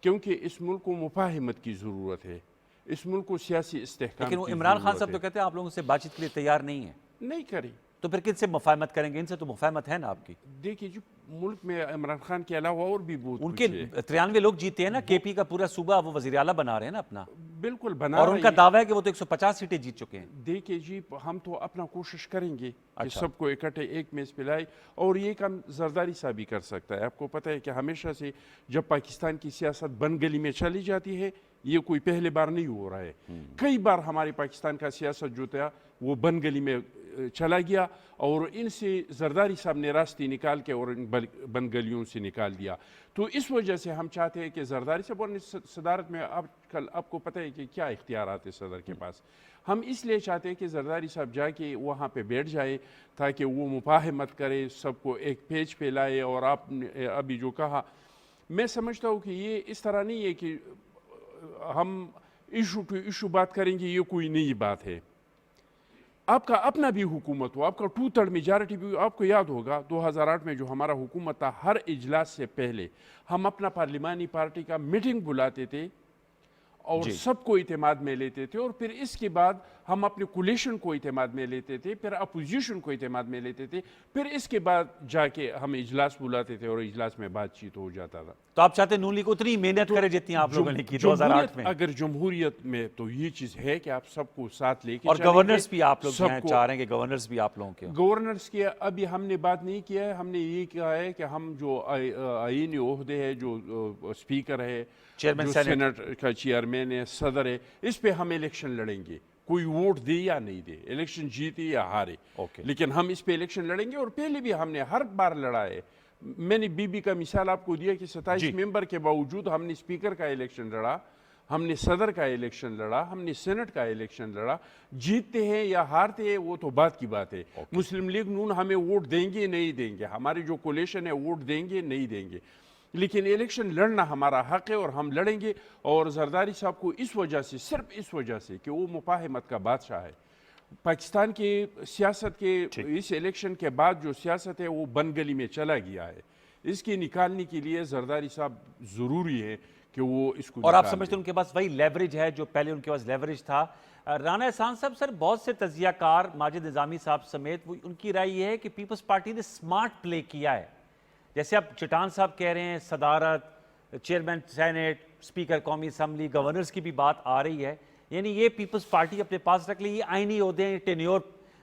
کیونکہ اس ملک کو مفاہمت کی ضرورت ہے, اس ملک کو سیاسی استحکام لیکن وہ کی عمران خان ضرورت صاحب تو ہے. کہتے ہیں آپ لوگوں سے بات چیت کے لیے تیار نہیں ہیں. نہیں کری. تو پھر کن سے مفاہمت کریں گے؟ ان سے تو مفاہمت ہے نا آپ کی. دیکھیے جو ملک میں عمران خان کے علاوہ اور بھی بہت ان کچھ کے ہے. 93 لوگ جیتے ہیں نا, کے پی کا پورا صوبہ وہ وزیر اعلیٰ بنا رہے ہیں نا اپنا, بالکل بنا اور ان کا رہی. دعویٰ ہے کہ وہ تو 150 سیٹیں جیت چکے ہیں. دیکھیے جی ہم تو اپنا کوشش کریں گے کہ اچھا. سب کو اکٹھے ایک میز پہ لائے, اور یہ کام زرداری صاحب بھی کر سکتا ہے. آپ کو پتہ ہے کہ ہمیشہ سے جب پاکستان کی سیاست بن گلی میں چلی جاتی ہے, یہ کوئی پہلے بار نہیں ہو رہا ہے. کئی بار ہمارے پاکستان کا سیاست جو تھا وہ بن گلی میں چلا گیا, اور ان سے زرداری صاحب نے راستے نکال کے اور ان بن گلیوں سے نکال دیا. تو اس وجہ سے ہم چاہتے ہیں کہ زرداری صاحب اور صدارت میں آپ کو پتہ ہے کہ کیا اختیارات ہیں صدر کے پاس. ہم اس لیے چاہتے ہیں کہ زرداری صاحب جا کے وہاں پہ بیٹھ جائے تاکہ وہ مفاہمت کرے, سب کو ایک پیج پہ لائے. اور آپ نے ابھی جو کہا, میں سمجھتا ہوں کہ یہ اس طرح نہیں ہے کہ ہم ایشو ٹو ایشو بات کریں گے, یہ کوئی نئی بات ہے. آپ کا اپنا بھی حکومت ہو, آپ کا 2/3 میجارٹی بھی. آپ کو یاد ہوگا 2008 میں جو ہمارا حکومت تھا, ہر اجلاس سے پہلے ہم اپنا پارلیمانی پارٹی کا میٹنگ بلاتے تھے اور سب کو اعتماد میں لیتے تھے, اور پھر اس کے بعد ہم اپنے کولیشن کو اعتماد میں لیتے تھے, پھر اپوزیشن کو اعتماد میں لیتے تھے, پھر اس کے بعد جا کے ہم اجلاس بلاتے تھے اور اجلاس میں بات چیت ہو جاتا تھا. تو آپ چاہتے ہیں نون لیگ اتنی محنت کرے جتنی آپ لوگوں نے کی 2008 میں؟ اگر جمہوریت میں تو یہ چیز ہے کہ آپ سب کو ساتھ لے کے اور گورنرز بھی آپ لوگ چاہ رہے ہیں کہ گورنرز بھی آپ لوگوں کے گورنرز کی ابھی ہم نے بات نہیں کیا ہے. ہم نے یہ کہا ہے کہ ہم جو آئینی عہدے ہے, جو اسپیکر ہے, جو سینٹ کا چیئرمین ہے, صدر ہے, اس پہ ہم الیکشن لڑیں گے. کوئی ووٹ دے یا نہیں دے, الیکشن جیتے یا ہارے, لیکن ہم اس پہ الیکشن لڑیں گے. اور پہلے بھی ہم نے ہر بار لڑا ہے. میں نے بی بی کا مثال آپ کو دیا کہ 27 ممبر کے باوجود ہم نے اسپیکر کا الیکشن لڑا, ہم نے صدر کا الیکشن لڑا, ہم نے سینٹ کا الیکشن لڑا. جیتتے ہیں یا ہارتے ہیں وہ تو بات کی بات ہے. مسلم لیگ نون ہمیں ووٹ دیں گے نہیں دیں گے, ہماری جو کولیشن ہے ووٹ دیں گے نہیں دیں گے, لیکن الیکشن لڑنا ہمارا حق ہے اور ہم لڑیں گے. اور زرداری صاحب کو اس وجہ سے, صرف اس وجہ سے کہ وہ مفاہمت کا بادشاہ ہے. پاکستان کی سیاست کے اس الیکشن کے بعد جو سیاست ہے وہ بن گلی میں چلا گیا ہے. اس کی نکالنے کے لیے زرداری صاحب ضروری ہے کہ وہ اس کو, اور آپ سمجھتے ہیں ان کے پاس وہی لیوریج ہے جو پہلے ان کے پاس لیوریج تھا. رانا احسان صاحب, سر بہت سے تجزیہ کار ماجد نظامی صاحب سمیت ان کی رائے یہ ہے کہ پیپلز پارٹی نے سمارٹ پلے کیا ہے. جیسے اب چٹان صاحب کہہ رہے ہیں صدارت, چیئرمین سینٹ, اسپیکر قومی اسمبلی, گورنرز کی بھی بات آ رہی ہے, یعنی یہ پیپلز پارٹی اپنے پاس رکھ لی. یہ آئینی عہدے ہیں, ٹینیور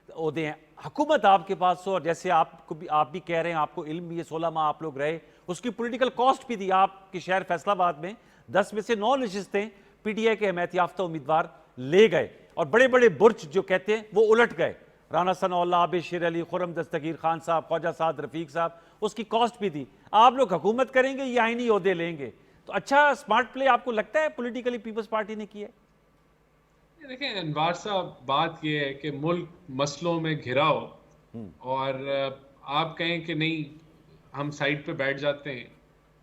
عہدے ہیں, حکومت آپ کے پاس ہو. اور جیسے آپ بھی کہہ رہے ہیں, آپ کو علم بھی ہے, 16 ماہ آپ لوگ رہے, اس کی پولیٹیکل کاسٹ بھی دی. آپ کے شہر فیصل آباد میں 10 میں سے 9 نشستیں پی ٹی آئی کے اہمیت یافتہ امیدوار لے گئے, اور بڑے بڑے برج جو کہتے ہیں وہ الٹ گئے. رانا ثناء اللہ, عابد شیر علی, خرم دستگیر خان صاحب, خواجہ سعد رفیق صاحب, اس کی کاسٹ بھی دی. آپ لوگ حکومت کریں گے, یہ آئینی عہدے لیں گے. تو اچھا سمارٹ پلے آپ کو لگتا ہے پولیٹیکلی پیپلز پارٹی نے کیا ہے؟ دیکھیں انوار صاحب, بات یہ ہے کہ ملک مسئلوں میں گھرا ہو اور آپ کہیں کہ نہیں ہم سائڈ پہ بیٹھ جاتے ہیں,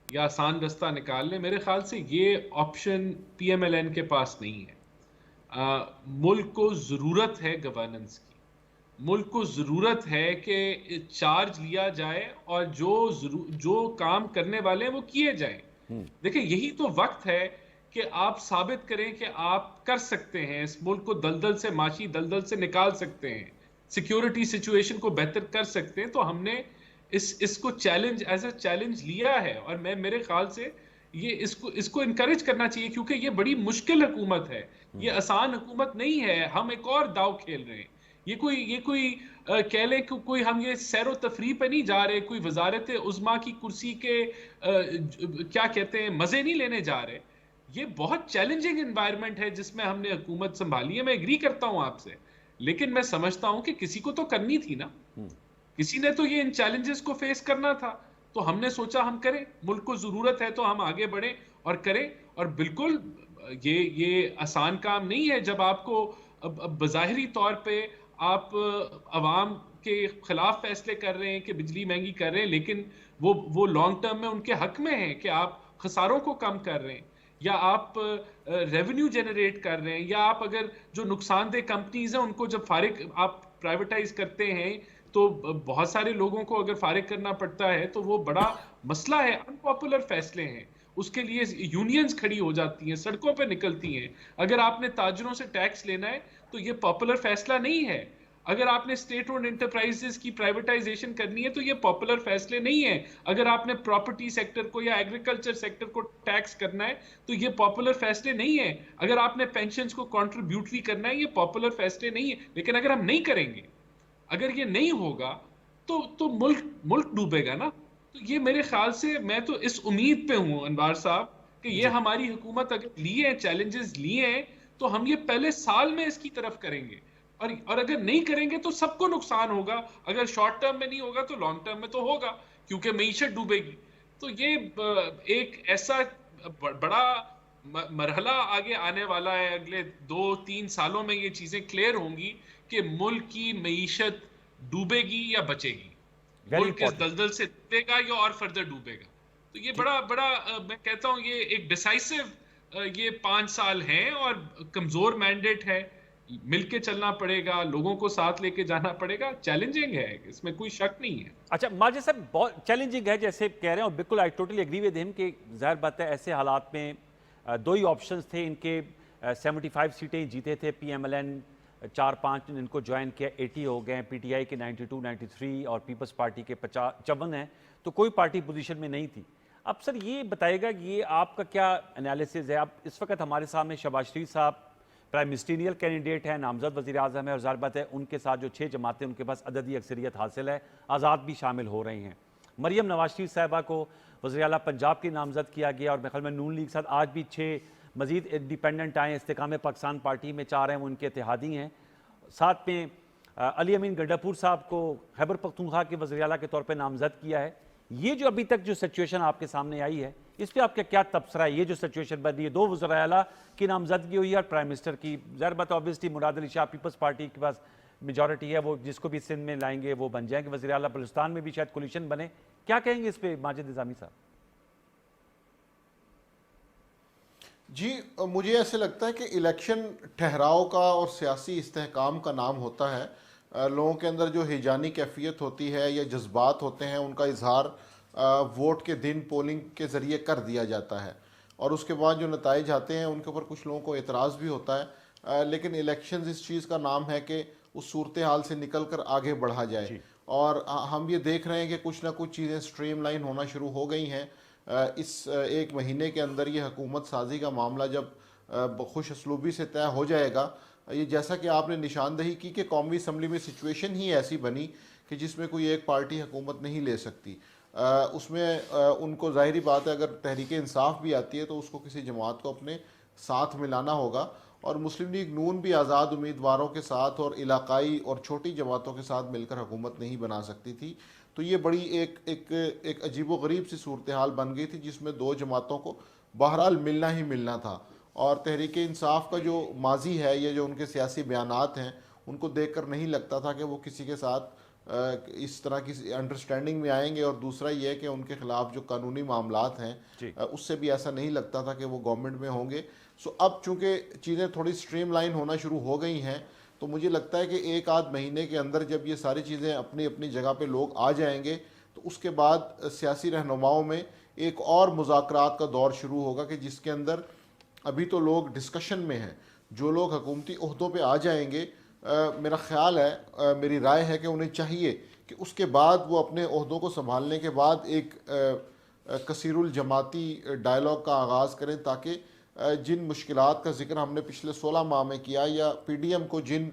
یا آسان رستہ نکال لیں، میرے خیال سے یہ option P M L N کے پاس نہیں ہے۔ ملک کو ضرورت ہے گورننس کی، ملک کو ضرورت ہے کہ چارج لیا جائے اور جو کام کرنے والے ہیں وہ کیے جائیں۔ دیکھیں یہی تو وقت ہے کہ آپ ثابت کریں کہ آپ کر سکتے ہیں، اس ملک کو دلدل سے، معاشی دلدل سے نکال سکتے ہیں، سیکیورٹی سچویشن کو بہتر کر سکتے ہیں۔ تو ہم نے اس کو چیلنج ایز اے چیلنج لیا ہے، اور میرے خیال سے یہ اس کو انکریج کرنا چاہیے، کیونکہ یہ بڑی مشکل حکومت ہے، یہ آسان حکومت نہیں ہے۔ ہم ایک اور داؤ کھیل رہے ہیں، یہ کوئی کہہ لیں کہ کوئی ہم یہ سیر و تفریح پہ نہیں جا رہے، کوئی وزارت عظمیٰ کی کرسی کے کیا کہتے ہیں مزے نہیں لینے جا رہے۔ یہ بہت چیلنجنگ انوائرمنٹ ہے جس میں ہم نے حکومت سنبھالی ہے، میں ایگری کرتا ہوں آپ سے، لیکن میں سمجھتا ہوں کہ کسی کو تو کرنی تھی نا، کسی نے تو یہ ان چیلنجز کو فیس کرنا تھا، تو ہم نے سوچا ہم کریں، ملک کو ضرورت ہے تو ہم آگے بڑھیں اور کریں۔ اور بالکل یہ آسان کام نہیں ہے جب آپ کو بظاہری طور پہ آپ عوام کے خلاف فیصلے کر رہے ہیں کہ بجلی مہنگی کر رہے ہیں، لیکن وہ لانگ ٹرم میں ان کے حق میں ہیں کہ آپ خساروں کو کم کر رہے ہیں، یا آپ ریونیو جنریٹ کر رہے ہیں، یا آپ اگر جو نقصان دہ کمپنیز ہیں ان کو جب فارغ آپ پرائیویٹائز کرتے ہیں تو بہت سارے لوگوں کو اگر فارغ کرنا پڑتا ہے تو وہ بڑا مسئلہ ہے، انپاپولر فیصلے ہیں، اس کے لیے یونینز کھڑی ہو جاتی ہیں، سڑکوں پہ نکلتی ہیں۔ اگر آپ نے تاجروں سے ٹیکس لینا ہے تو یہ پاپولر فیصلہ نہیں ہے، اگر آپ نے اسٹیٹ اونڈ انٹرپرائزز کی پرائیویٹائزیشن کرنی ہے تو یہ پاپولر فیصلے نہیں ہیں، اگر آپ نے پراپرٹی سیکٹر کو یا ایگریکلچر سیکٹر کو ٹیکس کرنا ہے تو یہ پاپولر فیصلے نہیں ہیں، اگر آپ نے پینشنز کو کنٹریبیوٹری کرنا ہے یہ پاپولر فیصلے نہیں ہیں۔ لیکن اگر ہم نہیں کریں گے، اگر یہ نہیں ہوگا تو ملک ڈوبے گا نا۔ تو یہ میرے خیال سے، میں تو اس امید پہ ہوں انوار صاحب کہ یہ ہماری حکومت اگر لیے ہیں، چیلنجز لیے ہیں، تو ہم یہ پہلے سال میں اس کی طرف کریں گے، اور اگر نہیں کریں گے تو سب کو نقصان ہوگا، اگر شارٹ ٹرم میں نہیں ہوگا تو لانگ ٹرم میں تو ہوگا، کیونکہ معیشت ڈوبے گی۔ تو یہ ایک ایسا بڑا مرحلہ آگے آنے والا ہے، اگلے 2-3 سالوں میں یہ چیزیں کلیئر ہوں گی کہ ملک کی معیشت ڈوبے گی یا بچے گی، ملک اس دلدل سے ڈوبے گا یا اور فردر ڈوبے گا۔ تو یہ بڑا میں کہتا ہوں یہ ایک ڈیسائسو یہ 5 سال ہیں، اور کمزور مینڈیٹ ہے، مل کے چلنا پڑے گا، لوگوں کو ساتھ لے کے جانا پڑے گا، چیلنجنگ ہے، اس میں کوئی شک نہیں ہے۔ اچھا ماجد صاحب، بہت چیلنجنگ ہے جیسے کہہ رہے ہیں، اور بالکل آئی ٹوٹلی ایگری ود ہم کہ ظاہر بات ہے ایسے حالات میں دو ہی آپشنز تھے، ان کے 75 سیٹیں جیتے تھے، پی ایم ایل این 4-5 ان کو جوائن کیا، 80 ہو گئے ہیں، پی ٹی آئی کے 92-93 اور پیپلز پارٹی کے 55 ہیں، تو کوئی پارٹی پوزیشن میں نہیں تھی۔ اب سر یہ بتائے گا کہ یہ آپ کا کیا انالیسز ہے؟ اب اس وقت ہمارے سامنے شہباز شریف صاحب پرائم منسٹریل کینڈیڈیٹ ہیں، نامزد وزیر اعظم ہے، اور ظاہر بات ہے ان کے ساتھ جو 6 جماعتیں ان کے پاس عددی اکثریت حاصل ہے، آزاد بھی شامل ہو رہے ہیں۔ مریم نواز شریف صاحبہ کو وزیر اعلیٰ پنجاب کی نامزد کیا گیا، اور میرے خیال میں نون لیگ ساتھ آج بھی 6 مزید انڈیپینڈنٹ آئے ہیں، استحکام پاکستان پارٹی میں 4 ہیں، وہ ان کے اتحادی ہیں۔ ساتھ میں علی امین گنڈاپور صاحب کو خیبر پختونخوا کے وزیر اعلیٰ کے طور پہ نامزد کیا ہے۔ یہ جو ابھی تک جو سچویشن آپ کے سامنے آئی ہے، اس پہ آپ کا کیا تبصرہ ہے؟ یہ جو سچویشن بن رہی ہے، 2 وزراء اعلیٰ کی نامزدگی ہوئی ہے اور پرائم منسٹر کی، ظاہر بات آبویسلی مراد علی شاہ پیپلز پارٹی کے پاس میجورٹی ہے، وہ جس کو بھی سندھ میں لائیں گے وہ بن جائیں گے وزیر اعلیٰ، بلوچستان میں بھی شاید کولیشن بنے۔ کیا کہیں گے اس پہ ماجد نظامی صاحب؟ جی مجھے ایسے لگتا ہے کہ الیکشن ٹھہراؤ کا اور سیاسی استحکام کا نام ہوتا ہے۔ لوگوں کے اندر جو ہیجانی کیفیت ہوتی ہے یا جذبات ہوتے ہیں، ان کا اظہار ووٹ کے دن پولنگ کے ذریعے کر دیا جاتا ہے، اور اس کے بعد جو نتائج آتے ہیں ان کے اوپر کچھ لوگوں کو اعتراض بھی ہوتا ہے، لیکن الیکشنز اس چیز کا نام ہے کہ اس صورتحال سے نکل کر آگے بڑھا جائے۔ اور ہم یہ دیکھ رہے ہیں کہ کچھ نہ کچھ چیزیں سٹریم لائن ہونا شروع ہو گئی ہیں۔ اس 1 مہینے کے اندر یہ حکومت سازی کا معاملہ جب خوش اسلوبی سے طے ہو جائے گا، یہ جیسا کہ آپ نے نشاندہی کی کہ قومی اسمبلی میں سچویشن ہی ایسی بنی کہ جس میں کوئی ایک پارٹی حکومت نہیں لے سکتی، اس میں ان کو ظاہری بات ہے اگر تحریک انصاف بھی آتی ہے تو اس کو کسی جماعت کو اپنے ساتھ ملانا ہوگا، اور مسلم لیگ نون بھی آزاد امیدواروں کے ساتھ اور علاقائی اور چھوٹی جماعتوں کے ساتھ مل کر حکومت نہیں بنا سکتی تھی۔ تو یہ بڑی ایک عجیب و غریب سی صورتحال بن گئی تھی جس میں 2 جماعتوں کو بہرحال ملنا ہی ملنا تھا، اور تحریک انصاف کا جو ماضی ہے، یہ جو ان کے سیاسی بیانات ہیں، ان کو دیکھ کر نہیں لگتا تھا کہ وہ کسی کے ساتھ اس طرح کی انڈرسٹینڈنگ میں آئیں گے، اور دوسرا یہ ہے کہ ان کے خلاف جو قانونی معاملات ہیں اس سے بھی ایسا نہیں لگتا تھا کہ وہ گورنمنٹ میں ہوں گے. سو اب چونکہ چیزیں تھوڑی سٹریم لائن ہونا شروع ہو گئی ہیں تو مجھے لگتا ہے کہ ایک آدھ مہینے کے اندر جب یہ ساری چیزیں اپنی اپنی جگہ پہ لوگ آ جائیں گے تو اس کے بعد سیاسی رہنماؤں میں ایک اور مذاکرات کا دور شروع ہوگا کہ جس کے اندر ابھی تو لوگ ڈسکشن میں ہیں. جو لوگ حکومتی عہدوں پہ آ جائیں گے میرا خیال ہے، میری رائے ہے کہ انہیں چاہیے کہ اس کے بعد وہ اپنے عہدوں کو سنبھالنے کے بعد ایک کثیر الجماعتی ڈائلاگ کا آغاز کریں، تاکہ جن مشکلات کا ذکر ہم نے پچھلے 16 ماہ میں کیا، یا پی ڈی ایم کو جن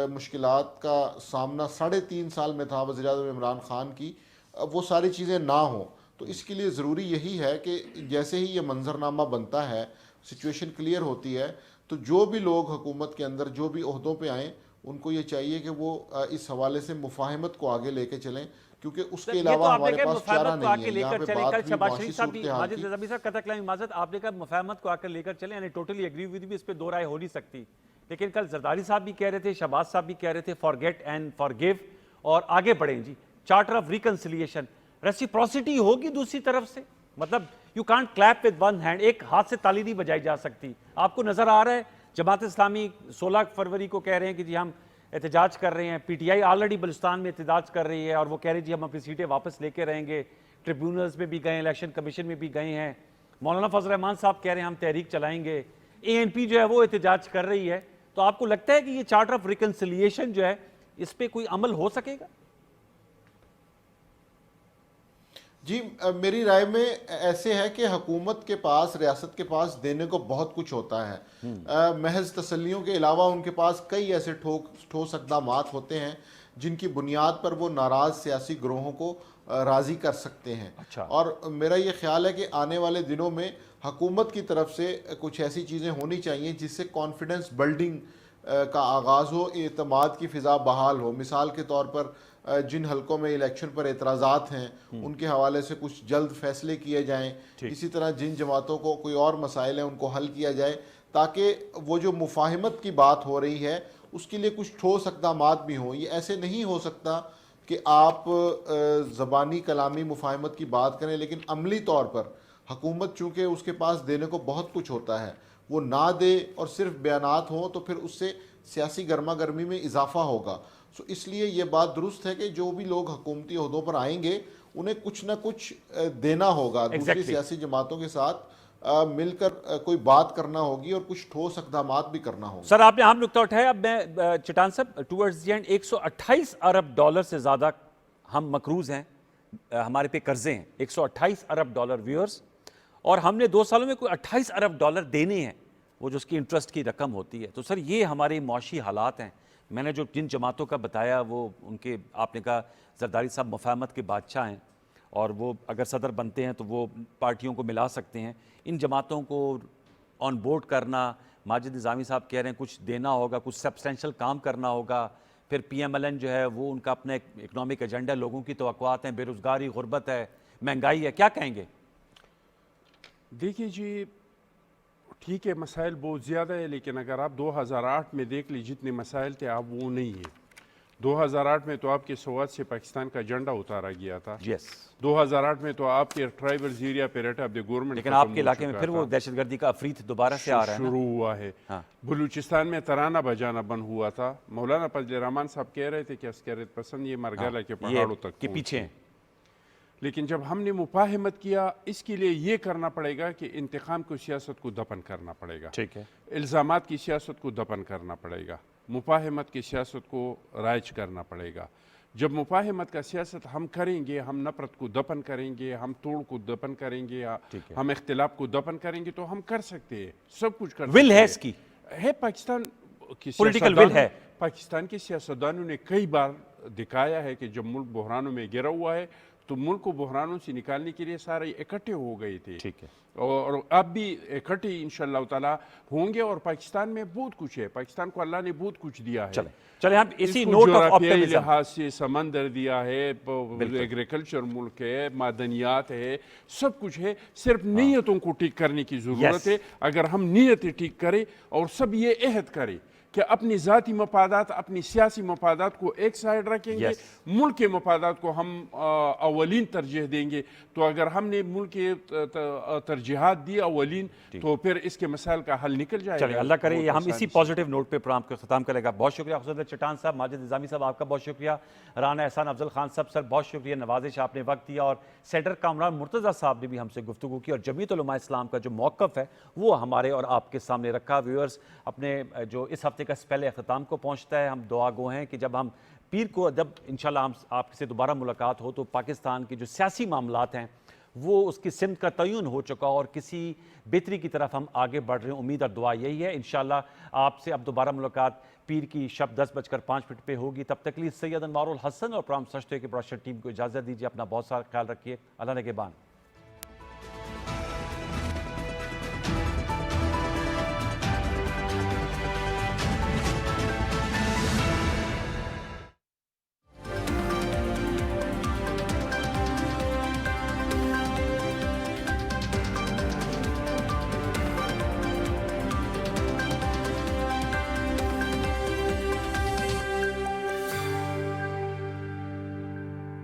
مشکلات کا سامنا 3.5 سال میں تھا وزیر اعظم عمران خان کی، وہ ساری چیزیں نہ ہوں. تو اس کے لیے ضروری یہی ہے کہ جیسے ہی یہ منظرنامہ بنتا ہے، سچویشن کلیئر ہوتی ہے، تو جو بھی لوگ حکومت کے اندر جو بھی عہدوں پہ آئیں ان کو یہ چاہیے کہ وہ اس حوالے سے مفاہمت کو آگے لے کے چلیں، کیونکہ اس کے علاوہ ہمارے پاس چارہ نہیں ہے. یہاں پہ بات بھی معاشی صورتحال کی. آپ نے کہا مفاہمت کو آ کر لے کر چلیں، یعنی ٹوٹلی ایگری ود بھی، اس پہ دو رائے ہو نہیں سکتی. لیکن کل زرداری صاحب بھی کہہ رہے تھے، شہباز صاحب بھی کہہ رہے تھے فارگیٹ اینڈ فارگیو اور آگے بڑھیں. جی چارٹر آف ریکنسیلیشن، ریسیپروسٹی ہوگی دوسری طرف سے، مطلب you can't clip with one hand, ایک ہاتھ سے تالی نہیں بجائی جا سکتی. آپ کو نظر آ رہا ہے جماعت اسلامی 16 فروری کو کہہ رہے ہیں کہ جی ہم احتجاج کر رہے ہیں، P T I already Balochistan میں احتجاج کر رہی ہے اور وہ کہہ رہی ہے جی ہم اپنی سیٹیں واپس لے کے رہیں گے، ٹریبیونلز میں بھی گئے ہیں، الیکشن کمیشن میں بھی گئے ہیں. مولانا فضل الرحمان صاحب کہہ رہے ہیں ہم تحریک چلائیں گے، اے این پی جو ہے وہ احتجاج کر رہی ہے. تو آپ کو لگتا ہے کہ یہ چارٹر آف ریکنسیلیشن جو ہے اس پہ کوئی عمل ہو سکے گا؟ جی میری رائے میں ایسے ہے کہ حکومت کے پاس، ریاست کے پاس دینے کو بہت کچھ ہوتا ہے. محض تسلیوں کے علاوہ ان کے پاس کئی ایسے ٹھوس اقدامات ہوتے ہیں جن کی بنیاد پر وہ ناراض سیاسی گروہوں کو راضی کر سکتے ہیں. اور میرا یہ خیال ہے کہ آنے والے دنوں میں حکومت کی طرف سے کچھ ایسی چیزیں ہونی چاہیے جس سے کانفیڈنس بلڈنگ کا آغاز ہو، اعتماد کی فضا بحال ہو. مثال کے طور پر جن حلقوں میں الیکشن پر اعتراضات ہیں ان کے حوالے سے کچھ جلد فیصلے کیے جائیں. اسی طرح جن جماعتوں کو کوئی اور مسائل ہیں ان کو حل کیا جائے، تاکہ وہ جو مفاہمت کی بات ہو رہی ہے اس کے لیے کچھ ٹھوس اقدامات بھی ہوں. یہ ایسے نہیں ہو سکتا کہ آپ زبانی کلامی مفاہمت کی بات کریں لیکن عملی طور پر حکومت چونکہ اس کے پاس دینے کو بہت کچھ ہوتا ہے وہ نہ دے اور صرف بیانات ہوں تو پھر اس سے سیاسی گرما گرمی میں اضافہ ہوگا. سو اس لیے یہ بات درست ہے کہ جو بھی لوگ حکومتی عہدوں پر آئیں گے انہیں کچھ نہ کچھ دینا ہوگا، دوسری سیاسی جماعتوں کے ساتھ مل کر کوئی بات کرنا ہوگی اور کچھ ٹھوس اقدامات بھی کرنا ہوگا. سر آپ نے اہم نکتہ اٹھایا. اب میں چٹان صاحب towards the end 128 Arab dollar سے زیادہ ہم مقروض ہیں، ہمارے پہ قرضے ہیں 128 ارب ڈالر ویورز، اور ہم نے 2 سالوں میں کوئی 28 ارب ڈالر دینے ہیں، وہ جو اس کی انٹرسٹ کی رقم ہوتی ہے. تو سر یہ ہمارے معاشی حالات ہیں. میں نے جو جن جماعتوں کا بتایا وہ ان کے، آپ نے کہا زرداری صاحب مفاہمت کے بادشاہ ہیں اور وہ اگر صدر بنتے ہیں تو وہ پارٹیوں کو ملا سکتے ہیں. ان جماعتوں کو آن بورڈ کرنا، ماجد نظامی صاحب کہہ رہے ہیں کچھ دینا ہوگا، کچھ سبسٹینشل کام کرنا ہوگا. پھر پی ایم ایل این جو ہے وہ ان کا اپنا اکنامک ایجنڈا، لوگوں کی توقعات ہیں، بے روزگاری، غربت ہے، مہنگائی ہے، کیا کہیں گے؟ دیکھیے جی ٹھیک ہے مسائل بہت زیادہ ہے، لیکن اگر آپ 2008 میں دیکھ لی جتنے مسائل تھے اب وہ نہیں ہیں. 2008 میں تو آپ کے سوات سے پاکستان کا جھنڈا اتارا گیا تھا. 2008 میں تو آپ کے ٹرائبل ایریا پہ ریٹ آف دی گورنمنٹ، لیکن آپ کے علاقے میں پھر وہ دہشت گردی کا افریت دوبارہ سے آ رہا ہے، شروع ہوا ہے. بلوچستان میں ترانہ بجانا بند ہوا تھا. مولانا فضل الرحمان صاحب کہہ رہے تھے کہ عسکریت پسند یہ مرگالہ کے پہاڑوں تک کے پیچھے ہیں. لیکن جب ہم نے مفاہمت کیا، اس کے لیے یہ کرنا پڑے گا کہ انتقام کو سیاست کو دفن کرنا پڑے گا، ٹھیک ہے، الزامات کی سیاست کو دفن کرنا پڑے گا، مفاہمت کی سیاست کو رائج کرنا پڑے گا. جب مفاہمت کا سیاست ہم کریں گے، ہم نفرت کو دفن کریں گے، ہم توڑ کو دفن کریں گے، ہم اختلاف کو دفن کریں گے تو ہم کر سکتے ہیں، سب کچھ کر سکتے ہیں. ول ہے اس کی، ہے پاکستان کی پولیٹیکل ول ہے. پاکستان کے سیاستدانوں نے کئی بار دکھایا ہے کہ جب ملک بحرانوں میں گرا ہوا ہے تو ملک کو بحرانوں سے نکالنے کے لیے سارے اکٹھے ہو گئے تھے. ٹھیک ہے، اور اب بھی اکٹھے انشاءاللہ تعالیٰ ہوں گے. اور پاکستان میں بہت کچھ ہے، پاکستان کو اللہ نے بہت کچھ دیا ہے. چلیں ہم اسی نوٹ آف آپٹیمزم، لحاظ سے سمندر دیا ہے، ایگریکلچر ملک ہے، معدنیات ہے، سب کچھ ہے. صرف نیتوں کو ٹھیک کرنے کی ضرورت ہے. اگر ہم نیتیں ٹھیک کریں اور سب یہ عہد کریں کہ اپنی ذاتی مفادات اپنی سیاسی مفادات کو ایک سائڈ رکھیں گے, ملک کے مفادات کو ہم اولین ترجیح دیں گے. تو اگر ہم نے ملک کے ترجیحات دی اولین تو پھر اس کے مسائل کا حل نکل جائے گا. چلیے اللہ کرے ہم اسی پازیٹیو نوٹ پہ پروگرام کو ختم کرے گا. بہت شکریہ خسرو چٹان صاحب, ماجد نظامی صاحب آپ کا بہت شکریہ, رانا احسان افضل خان صاحب سر بہت شکریہ, نوازش آپ نے وقت دیا, اور سینیٹر کامران مرتضیٰ صاحب نے بھی ہم سے گفتگو کی, اور جمعیت علماء اسلام کا جو موقف ہے وہ ہمارے اور آپ کے سامنے رکھا. ویورز اپنے جو اس ہفتے کا پہلے اختتام کو پہنچتا ہے, ہم دعا گو ہیں کہ جب ہم پیر کو جب انشاءاللہ ہم آپ سے دوبارہ ملاقات ہو تو پاکستان کے جو سیاسی معاملات ہیں وہ اس کی سمت کا تعین ہو چکا اور کسی بہتری کی طرف ہم آگے بڑھ رہے ہیں. امید اور دعا یہی ہے. انشاءاللہ آپ سے اب دوبارہ ملاقات پیر کی شب 10:05 پہ ہوگی. تب تک لیے سید انوار الحسن اور پروگرام سچ تو یہ کہ پروڈکشن ٹیم کو اجازت دیجیے. اپنا بہت سارا خیال رکھیے. اللہ نگہبان.